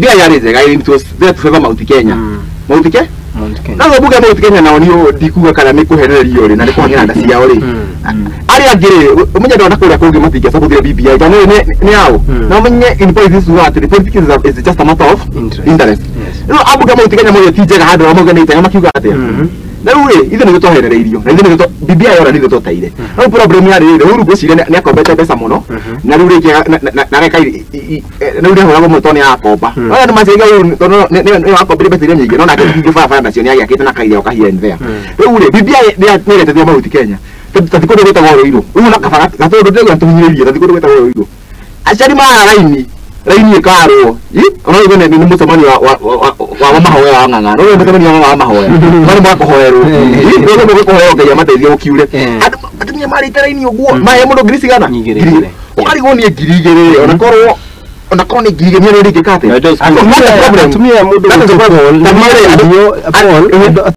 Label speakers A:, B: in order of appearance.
A: BBI yarinjega it was there to favor Mount Kenya. Mount Kenya? Na bunge Mount Kenya nao niyo ndikuga kana nikuhenererio ri na nikuhang'ira nda ciao ri. Ari angire umenya ndona kuria kungi matinge support BBI kana ni yao. Na umenye in politics what the politics is just a matter of interest. No abuga Mount Kenya moyo tijega handu amuga ni tanga makiuga atia. Na uwe ithe ni twahenereirio. Na ithe ni BBI ora ni tutaire. No problem ya ri uru gwicire ni akombete pesa muno. Na ru ri na reka na ru hora mo toni akomba. Ora ni maciga uru tono ni akombete pesa nyingi no na kiti fa nacio ni agakite na kaire okahia nthea. Uri BBI ni atirete thia Mount Kenya. Tatikondo gweta goro iro. Uru na kabara gatondo ndego tuhinyiririe tatikondo gweta goro iro. Acari mara raini karo ona igone ni mutamani wa mahoya wa nganga no mutamani wa mahoya mari mwako hoero no no ko hoero ke amateithia ukiure atumia mari taraini uguo mahe mundo ngiri cigana ukari goni ngiri igiri ona korwo ni ngiri igiri ni rikikate atumia mundo tamare